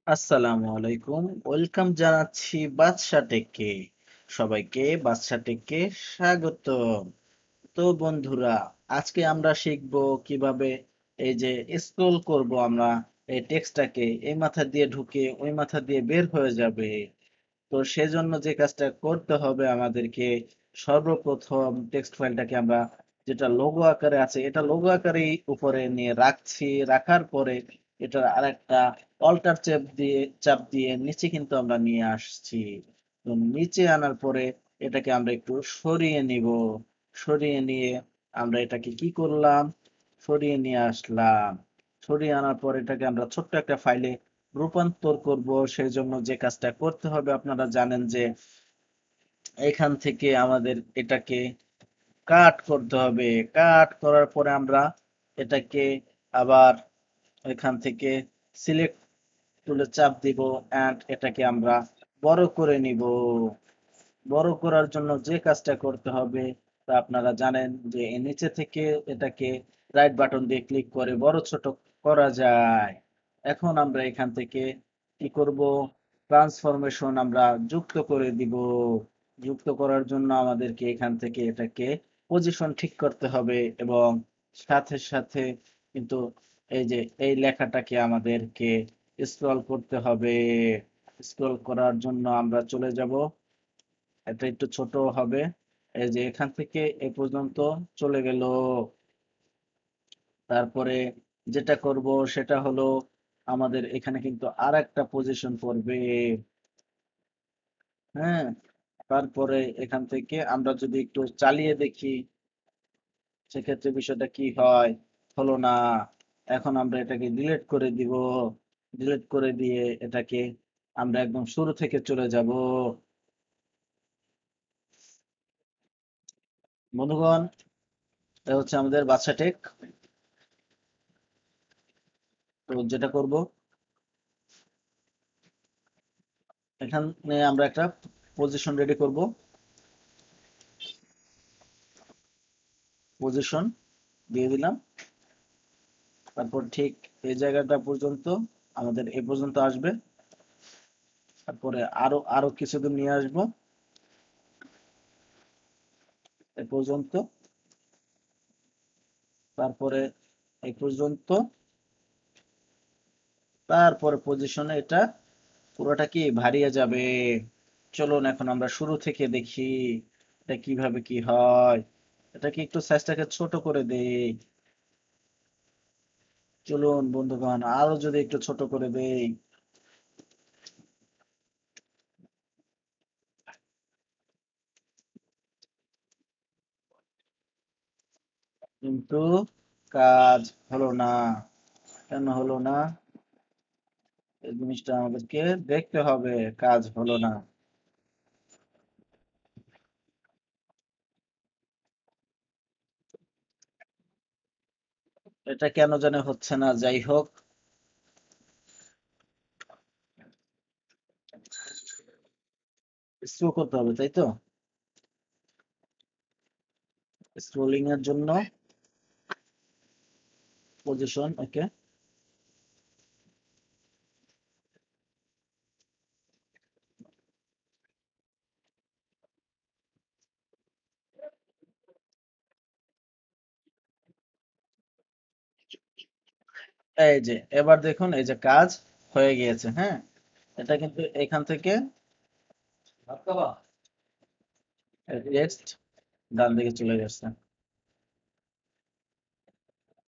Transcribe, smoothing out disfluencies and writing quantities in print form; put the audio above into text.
আসসালামু আলাইকুম, ওয়েলকাম জানাচ্ছি বাদশা টেককে। সবাইকে বাদশা টেককে স্বাগত। তো বন্ধুরা, আজকে আমরা শিখব কিভাবে এই যে স্ক্রল করব আমরা এই টেক্সটটাকে এই মাথা দিয়ে ঢুকে ওই মাথা দিয়ে বের হয়ে যাবে। তো সেজন্য যে কাজটা করতে হবে আমাদেরকে, সর্বপ্রথম টেক্সট ফাইলটাকে আমরা যেটা লোগো আকারে আছে এটা লোগো আকারেই উপরে নিয়ে রাখছি। রাখার পরে এটার আরেকটা অল্টার চাপ দিয়ে নিচে কিন্তু আমরা নিয়ে আসছি। তো নিচে আনার পরে এটাকে আমরা একটু সরিয়ে নিব। সরিয়ে নিয়ে আমরা এটাকে কি করলাম, সরিয়ে নিয়ে আসলাম। সরিয়ে আনার পর এটাকে আমরা ছোট্ট একটা ফাইলে রূপান্তর করব। সেই জন্য যে কাজটা করতে হবে আপনারা জানেন যে এখান থেকে আমাদের এটাকে কাট করতে হবে। কাট করার পরে আমরা এটাকে আবার এখান থেকে সিলেক্ট টুলে চাপ দিব এন্ড এটাকে আমরা বড় করে নিব। বড় করার জন্য যে কাজটা করতে হবে তা আপনারা জানেন যে এর নিচে থেকে এটাকে রাইট বাটন দিয়ে ক্লিক করে বড় ছোট করা যায়। এখন আমরা এখান থেকে কি করব, ট্রান্সফরমেশন আমরা যুক্ত করে দিব। যুক্ত করার জন্য আমাদেরকে এখান থেকে এটাকে পজিশন ঠিক করতে হবে এবং সাথে সাথে কিন্তু এই যে এই লেখাটাকে আমাদেরকে স্ক্রল করতে হবে। স্ক্রল করার জন্য আমরা চলে যাব, এটা একটু ছোট হবে। এই যে এখান থেকে এ পর্যন্ত চলে গেল। তারপরে যেটা করব সেটা হলো আমাদের এখানে কিন্তু আর একটা পজিশন পড়বে। হ্যাঁ, তারপরে এখান থেকে আমরা যদি একটু চালিয়ে দেখি সেক্ষেত্রে বিষয়টা কি হয়। হলো না। এখন আমরা এটাকে ডিলিট করে দিব। ডিলিট করে দিয়ে এটাকে আমরা একদম শুরু থেকে চলে যাব। বন্ধুগণ, এটা হচ্ছে আমাদের বাদশা টেক। তো যেটা করব, এখানে আমরা একটা পজিশন রেডি করব। পজিশন দিয়ে দিলাম। তারপর ঠিক এই জায়গাটা পর্যন্ত আমাদের এ পর্যন্ত আসবে। তারপরে আরো আরো কিছুদূর নিয়ে আসব এ পর্যন্ত। তারপরে এই পর্যন্ত। তারপরে পজিশনে এটা পুরোটা কি ভারিয়ে যাবে। চলুন এখন আমরা শুরু থেকে দেখি এটা কিভাবে কি হয়। এটাকে একটু সাইজটাকে ছোট করে দেই। চলুন বন্ধুগণ, আরো যদি একটু ছোট করে দেই। কিন্তু কাজ হলো না। কেন হলো না? এই জিনিসটা আমাদেরকে দেখতে হবে। কাজ হলো না। এটা কেন জানে হচ্ছে না, যাই হোক। স্ক্রল করতে হবে, তাই তো? স্ক্রোলিং এর জন্য পজিশন, ওকে। এই যে এবার দেখুন, এই যে কাজ হয়ে গিয়েছে। হ্যাঁ, এটা কিন্তু এখান থেকে টেক্সট ডান দিকে চলে গেছে।